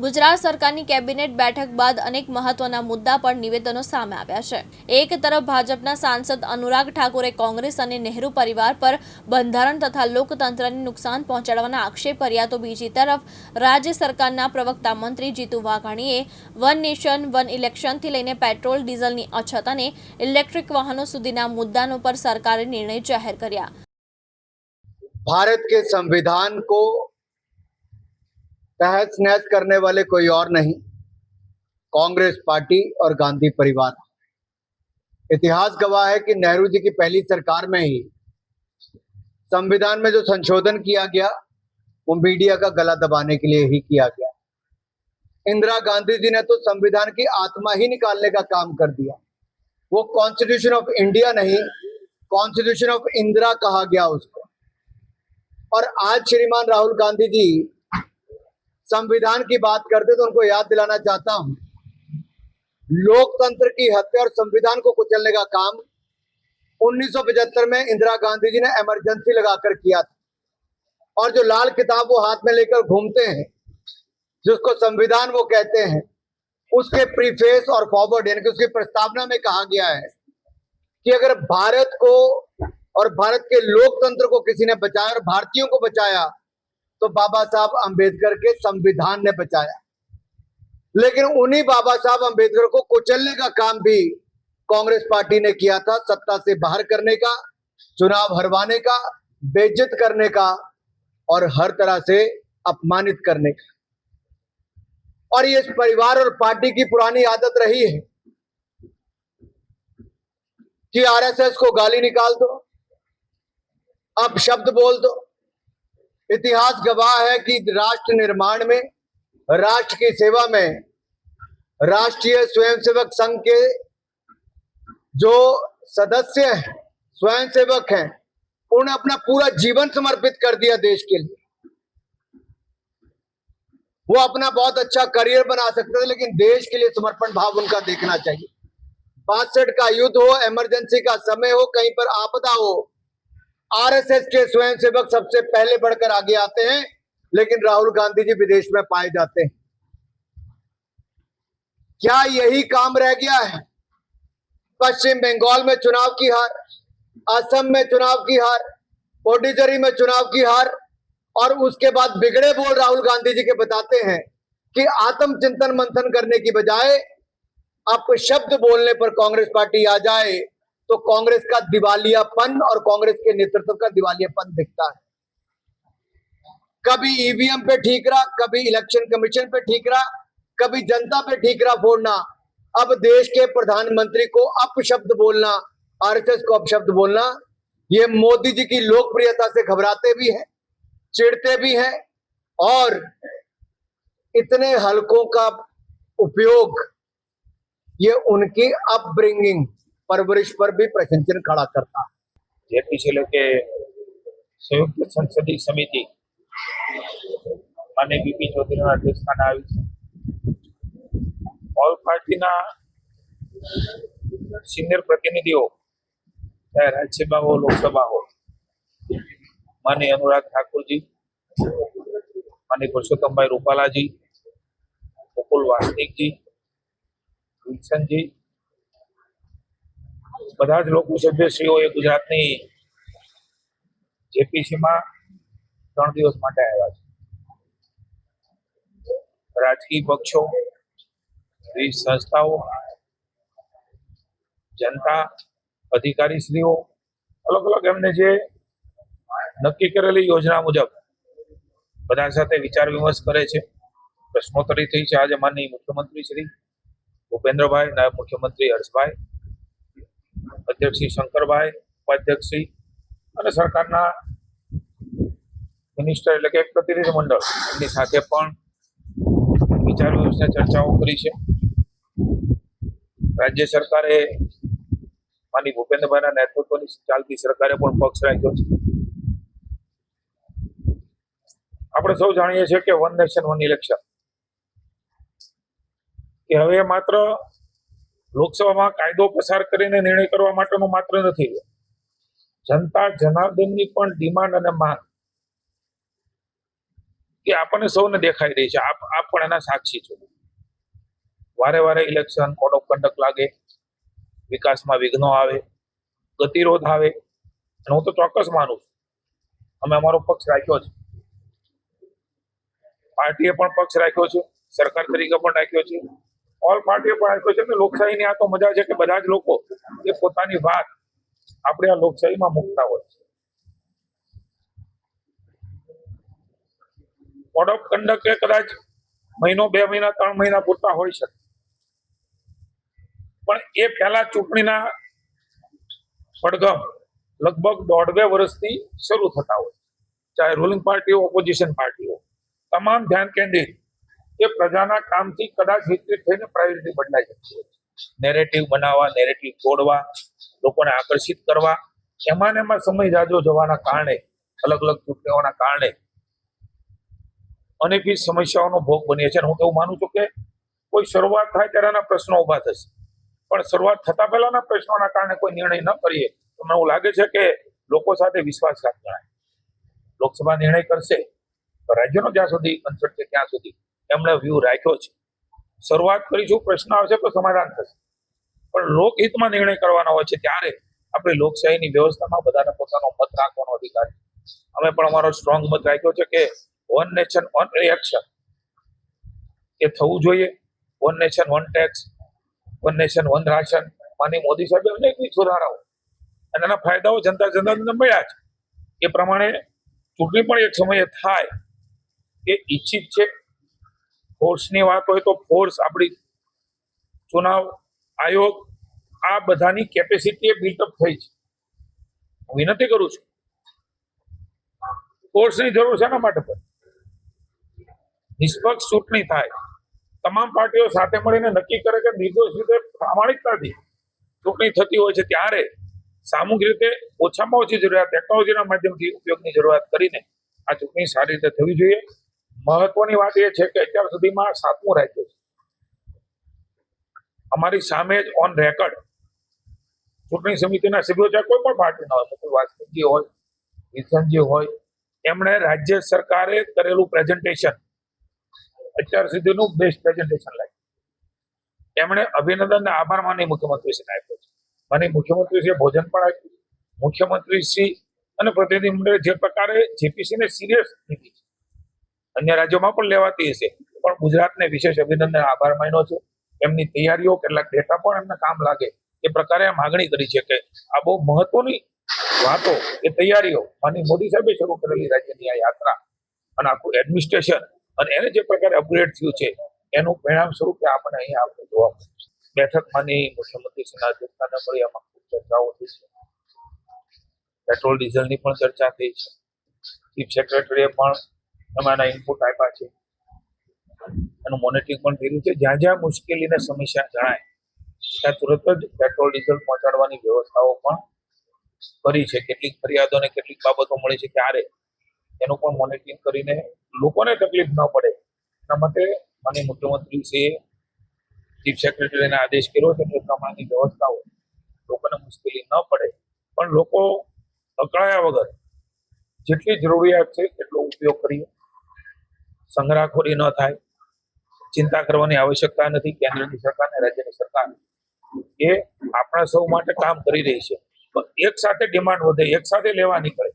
ગુજરાત સરકારની કેબિનેટ બેઠક બાદ અનેક મહત્વના મુદ્દા પર નિવેદનો સામે આવ્યા છે। એક તરફ ભાજપના સાંસદ અનુરાગ ઠાકુરે કોંગ્રેસ અને નહેરુ પરિવાર પર બંધારણ તથા લોકતંત્રને નુકસાન પહોંચાડવાના આક્ષેપ કર્યા, તો બીજી તરફ રાજ્ય સરકારના પ્રવક્તા મંત્રી જીતુ વાઘાણીએ વન નેશન વન ઇલેક્શનથી લઈને પેટ્રોલ ડીઝલની અછત અને ઇલેક્ટ્રિક વાહનો સુધીના મુદ્દાનો પર સરકારે નિર્ણય જાહેર કર્યા। भारत के संविधान को तहस नहस करने वाले कोई और नहीं, कांग्रेस पार्टी और गांधी परिवार। इतिहास गवाह है कि नेहरू जी की पहली सरकार में ही संविधान में जो संशोधन किया गया वो मीडिया का गला दबाने के लिए ही किया गया। इंदिरा गांधी जी ने तो संविधान की आत्मा ही निकालने का काम कर दिया। वो कॉन्स्टिट्यूशन ऑफ इंडिया नहीं, कॉन्स्टिट्यूशन ऑफ इंदिरा कहा गया उसको। और आज श्रीमान राहुल गांधी जी संविधान की बात करते तो उनको याद दिलाना चाहता हूं, लोकतंत्र की हत्या और संविधान को कुचलने का काम 1975 में इंदिरा गांधी जी ने इमरजेंसी लगाकर किया था। और जो लाल किताब वो हाथ में लेकर घूमते हैं, जिसको संविधान वो कहते हैं, उसके प्रीफेस और फॉरवर्ड यानी कि उसकी प्रस्तावना में कहा गया है कि अगर भारत को और भारत के लोकतंत्र को किसी ने बचाया और भारतीयों को बचाया तो बाबा साहब अंबेडकर के संविधान ने बचाया। लेकिन उन्हीं बाबा साहब अंबेडकर को कुचलने का काम भी कांग्रेस पार्टी ने किया था, सत्ता से बाहर करने का, चुनाव हरवाने का, बेइज्जत करने का और हर तरह से अपमानित करने का। और ये इस परिवार और पार्टी की पुरानी आदत रही है कि आरएसएस को गाली निकाल दो, अब शब्द बोल दो। इतिहास गवाह है कि राष्ट्र निर्माण में, राष्ट्र की सेवा में राष्ट्रीय स्वयंसेवक संघ के जो सदस्य हैं, स्वयंसेवक हैं, उन्होंने अपना पूरा जीवन समर्पित कर दिया देश के लिए। वो अपना बहुत अच्छा करियर बना सकते थे, लेकिन देश के लिए समर्पण भाव उनका देखना चाहिए। 62 का युद्ध हो, इमरजेंसी का समय हो, कहीं पर आपदा हो, आरएसएस के स्वयंसेवक सबसे पहले बढ़कर आगे आते हैं। लेकिन राहुल गांधी जी विदेश में पाए जाते हैं। क्या यही काम रह गया है? पश्चिम बंगाल में चुनाव की हार, असम में चुनाव की हार, पुडुचेरी में चुनाव की हार, और उसके बाद बिगड़े बोल राहुल गांधी जी के बताते हैं कि आत्मचिंतन मंथन करने की बजाय आपको शब्द बोलने पर कांग्रेस पार्टी आ जाए तो कांग्रेस का दिवालियापन और कांग्रेस के नेतृत्व का दिवालियापन दिखता है। कभी ईवीएम पे ठीकरा, कभी इलेक्शन कमीशन पे ठीकरा, कभी जनता पे ठीकरा फोड़ना। अब देश के प्रधानमंत्री को अपशब्द बोलना, आरएसएस को अपशब्द बोलना, ये मोदी जी की लोकप्रियता से घबराते भी हैं, चिढ़ते भी हैं, और इतने हलकों का उपयोग ये उनकी अपब्रिंगिंग, परवरिश पर भी प्रश्न चिन्ह खड़ा करता है। जेपी के संयुक्त संसदीय समिति माननीय बीपी चौधरी अध्यक्षस्थाने આવી છે। ઓલ પાર્ટીના સિનિયર પ્રતિનિધિઓ, ચાહે રાજ્યસભા हो, લોકસભા हो, माननीय अनुराग ठाकुर जी, माननीय पुरुषोत्तमभाई रूपाला जी, मुकुल वासनिक जी, વિલ્સન जी, બધા જ લોકો સભ્યશ્રીઓએ ગુજરાતની જેપીસીમાં 3 દિવસ માટે આવ્યા છે। રાજકીય પક્ષો, વિવિધ સંસ્થાઓ, જનતા, અધિકારીશ્રીઓ અલગ અલગ એમને જે નક્કી કરેલી યોજના મુજબ બધા સાથે વિચાર વિમર્શ કરે છે। પ્રશ્નોત્તરી થઈ છે। આજે માનનીય મુખ્યમંત્રી શ્રી ભૂપેન્દ્રભાઈ, નાયબ મુખ્યમંત્રી હર્ષભાઈ, અધ્યક્ષ શ્રી શંકરભાઈ, ઉપાધ્યક્ષ શ્રી અને સરકારના મિનિસ્ટર એટલે કે પ્રતિનિધિ મંડળ એમની સાથે પણ વિચાર વિમર્શને ચર્ચાઓ કરી છે। રાજ્ય સરકારે માનનીય ભૂપેન્દ્રભાઈના નેતૃત્વની ચાલતી સરકારે પણ પક્ષ રાખ્યો છે। આપણે સૌ જાણીએ છીએ કે વન નેશન વન ઇલેક્શન કે હવે માત્ર લોકસભામાં કાયદો પસાર કરીને નિર્ણય કરવા માટેનો માત્ર નથી, जनता जनार्दन की पण डिमांड અને માંગ એ આપણને સૌને દેખાઈ રહી છે. આપ પણ એના સાક્ષી છો. વારે વારે ઇલેક્શન, કોડ ઓફ કન્ડક્ટ લાગે, વિકાસમાં વિઘ્નો આવે, ગતિરોધ આવે, અને હું તો ચોક્કસ માનું છું અમે અમારો પક્ષ રાખ્યો છે, પાર્ટીએ પણ પક્ષ રાખ્યો છે, સરકાર તરીકે પણ રાખ્યો છે, ઓલ પાર્ટીએ પણ રાખ્યો છે. અને લોકશાહીની આ તો મજા છે કે બધા જ લોકો એ પોતાની વાત આપણે આ લોકશાહીમાં મૂકતા હોય છે. કોડ ઓફ કન્ડક્ટ એ કદાચ મહિનો, 2 મહિના, 3 મહિના પૂરતા હોઈ શકે, પણ એ પહેલા ચૂંટણીના પડઘમ લગભગ 1.5-2 વર્ષથી શરૂ થતા હોય, ચાહે રૂલિંગ પાર્ટીઓ, ઓપોઝિશન પાર્ટીઓ, તમામ ધ્યાન કેન્દ્રિત એ પ્રજાના કામથી કદાચ વિચલિત થઈને પ્રાયોરિટી બદલાઈ જતી હોય. નેરેટિવ બનાવવા, નેરેટિવ તોડવા, લોકોને આકર્ષિત કરવા, એમાં ને એમાં સમય જાજો જવાના કારણે, અલગ અલગ ચૂંટણીઓના કારણે અનેકવિધ સમસ્યાઓનો ભોગ બનીએ છે. હું તો એવું માનું છું કે કોઈ શરૂઆત થાય ત્યારે એના પ્રશ્નો ઉભા થશે, પણ શરૂઆત થતા પહેલાના પ્રશ્નોના કારણે કોઈ નિર્ણય ન કરીએ તો મને એવું લાગે છે કે લોકો સાથે વિશ્વાસઘાત ગણાય. લોકસભા નિર્ણય કરશે તો રાજ્યનો જ્યાં સુધી કન્સર્ટ છે ત્યાં સુધી એમણે વ્યૂ રાખ્યો છે. શરૂઆત કરીશું, પ્રશ્ન આવશે તો સમાધાન થશે, પણ લોકહિતમાં નિર્ણય કરવાનો હોય છે ત્યારે આપણી લોકશાહીની વ્યવસ્થામાં બધાને પોતાનો મત રાખવાનો અધિકાર છે. અમે પણ અમારો સ્ટ્રોંગ મત રાખ્યો છે કે 1 નેશન 1 ઇલેક્શન એ થવું જોઈએ. 1 નેશન 1 ટેક્સ, 1 નેશન 1 રાશન, માની મોદી સાહેબે અનેકવિધ સુધારાઓ અને એના ફાયદાઓ જનતાને મળ્યા છે. એ પ્રમાણે ચૂંટણી પણ એક સમયે થાય એ ઈચ્છિત છે. ફોર્સની વાત હોય તો ફોર્સ, આપણી ચુનાવ આયોગ, આ બધાની કેપેસિટી બિલ્ટઅપ થઈ છે. હું વિનંતી કરું છું, ફોર્સની જરૂર છે એના માટે પણ નિષ્પક્ષ ચૂંટણી થાય, તમામ પાર્ટીઓ સાથે મળીને નક્કી કરે કે નિર્દોષ રીતે, પ્રામાણિકતાથી ચૂંટણી થતી હોય છે ત્યારે સામૂહિક રીતે ઓછામાં ઓછી જરૂરિયાત ટેકનોલોજીના માધ્યમથી ઉપયોગની જરૂરિયાત કરીને આ ચૂંટણી સારી રીતે થવી જોઈએ. મહત્વની વાત એ છે કે અત્યાર સુધીમાં 7મું રાજ્ય છે અમારી સામે જ ઓન રેકર્ડ ચૂંટણી સમિતિના સભ્યો છે, કોઈ પણ પાર્ટીના હોય, મુકુલ વાસનિકજી હોય, વિલ્સનજી હોય, એમણે રાજ્ય સરકારે કરેલું પ્રેઝન્ટેશન અત્યાર સુધીનું બેસ્ટ પ્રેઝન્ટેશન લાગ્યું. એમણે અભિનંદન અને આભાર માની મુખ્યમંત્રીશ્રીને આપ્યો છે. માની મુખ્યમંત્રીશ્રીએ ભોજન પણ આપ્યું. મુખ્યમંત્રીશ્રી અને પ્રતિનિધિ મંડળે જે પ્રકારે જેપીસીને સિરિયસ લીધી છે, અન્ય રાજ્યોમાં પણ લેવાતી હશે, પણ ગુજરાતને વિશેષ અભિનંદન આભાર માન્યો છે. એમની તૈયારીઓ, કેટલાક ડેટા પણ એમને કામ લાગે એ પ્રકારે માગણી કરી છે કે આ બહુ મહત્વની વાતો, એ તૈયારીઓ માની મોદી સાહેબે શરૂ કરેલી રાજ્યની આ યાત્રા અને આખું એડમિનિસ્ટ્રેશન અને એને જે પ્રકારે અપગ્રેડ થયું છે એનું પરિણામ સ્વરૂપે આપણે અહીંયા આપણે જોવા મળે છે. બેઠકમાંની મુખ્યમંત્રીશ્રીના અધ્યક્ષતાને મળી એમાં ખૂબ ચર્ચાઓ થઈ છે. પેટ્રોલ ડીઝલની પણ ચર્ચા થઈ છે. ચીફ સેક્રેટરીએ પણ એમાંના ઇનપુટ આપ્યા છે. એનું મોનિટરિંગ પણ થયું છે. જ્યાં જ્યાં મુશ્કેલી અને સમસ્યા જણાય ત્યાં તુરંત જ પેટ્રોલ ડીઝલ પહોંચાડવાની વ્યવસ્થાઓ પણ કરી છે. કેટલીક ફરિયાદો અને કેટલીક બાબતો મળી છે ત્યારે એનું પણ મોનિટરિંગ કરીને લોકોને તકલીફ ન પડે એના માટે માનનીય મુખ્યમંત્રીશ્રીએ ચીફ સેક્રેટરીને આદેશ કર્યો છે કે પ્રમાણની વ્યવસ્થાઓ, લોકોને મુશ્કેલી ન પડે પણ લોકો અકળાયા વગર જેટલી જરૂરિયાત છે એટલો ઉપયોગ કરીએ, સંગ્રહખોરી ન થાય, ચિંતા કરવાની આવશ્યકતા નથી. કેન્દ્રની સરકાર અને રાજ્યની સરકાર એ આપણા સૌ માટે કામ કરી રહી છે. પણ એક સાથે ડિમાન્ડ વધે, એક સાથે લેવા નીકળે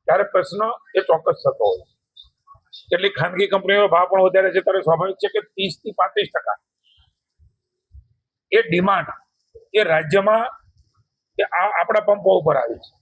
ત્યારે પ્રશ્ન એ ચોક્કસ થતો હોય. કેટલીક ખાનગી કંપનીઓ ભાવ પણ વધારે છે ત્યારે સ્વાભાવિક છે કે 30 થી 35% એ ડિમાન્ડ એ રાજ્યમાં એ આપણા પંપો ઉપર આવી છે.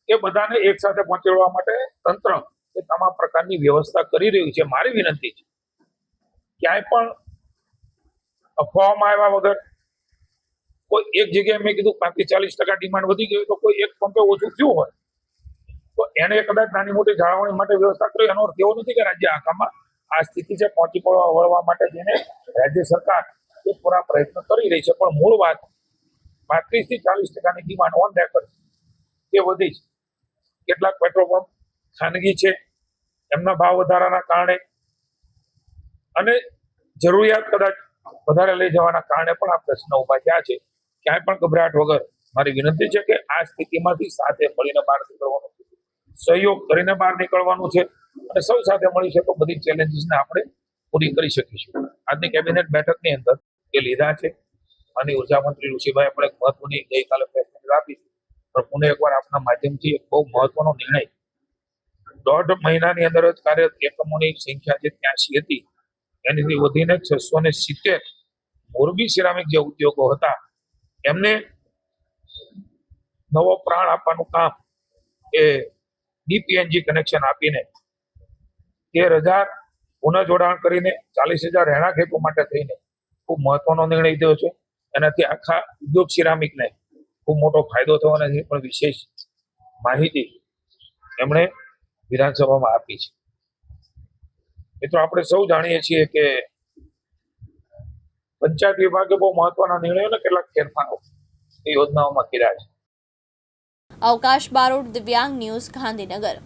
એ બધાને એક સાથે પહોંચાડવા માટે તંત્ર એ તમામ પ્રકારની વ્યવસ્થા કરી રહ્યું છે. મારી વિનંતી છે ક્યાંય પણ અફવાઓમાં આવ્યા વગર કોઈ એક જગ્યાએ મેં કીધું 35-40% ડિમાન્ડ વધી ગઈ તો કોઈ એક પંપે ઓછું થયું હોય તો એને કદાચ નાની મોટી જાળવણી માટે વ્યવસ્થા કરી. એનો અર્થ એવો નથી કે રાજ્ય આખામાં આ સ્થિતિ છે પહોંચી વળવા માટે જેને રાજ્ય સરકાર એ પૂરા પ્રયત્ન કરી રહી છે. પણ મૂળ વાત 35 થી 40% ડિમાન્ડ ઓન રેકર્ડ એ વધી છે. કેટલાક પેટ્રોલ પંપ ખાનગી છે, એમના ભાવ વધારાના કારણે અને જરૂરિયાત કદાચ વધારે લઈ જવાના કારણે પણ આ પ્રશ્ન ઉભા થયા છે. ક્યાંય પણ ગભરાટ વગર મારી વિનંતી છે કે આ સ્થિતિમાંથી સાથે મળીને બહાર નીકળવાનું સહયોગ કરીને બહાર નીકળવાનું છે અને સૌ સાથે મળી છે તો બધી ચેલેન્જીસને આપણે પૂરી કરી શકીશું. આજની કેબિનેટ બેઠકની અંદર એ લીધા છે અને ઉર્જા મંત્રી ઋષિભાઈ આપણે એક મહત્વની ગઈકાલે પ્રેસ મિટ આપી, પણ પુનઃ એકવાર આપના માધ્યમથી એક બહુ મહત્વનો નિર્ણય, 1.5 મહિનાની અંદર જ કાર્યરત એકમોની સંખ્યા જે 83 હતી એનાથી વધીને 670 મોરબી સિરામિક જે ઉદ્યોગો હતા એમને નવો પ્રાણ આપવાનું કામ એ ડીપીએનજી કનેક્શન આપીને 13,000 પુનઃ જોડાણ કરીને 40,000 રહેણાંક હેતુ માટે થઈને ખૂબ મહત્વનો નિર્ણય લીધો છે. એનાથી આખા ઉદ્યોગ સિરામિકને ખૂબ મોટો ફાયદો થવાનો છે, પણ વિશેષ માહિતી એમણે વિધાનસભામાં આપી છે. મિત્રો, આપણે સૌ જાણીએ છીએ કે પંચાયત વિભાગે બહુ મહત્વના નિર્ણયો અને કેટલાક ફેરફારો એ યોજનાઓમાં કર્યા છે. અવકાશ બારોટ, દિવ્યાંગ ન્યૂઝ, ગાંધીનગર.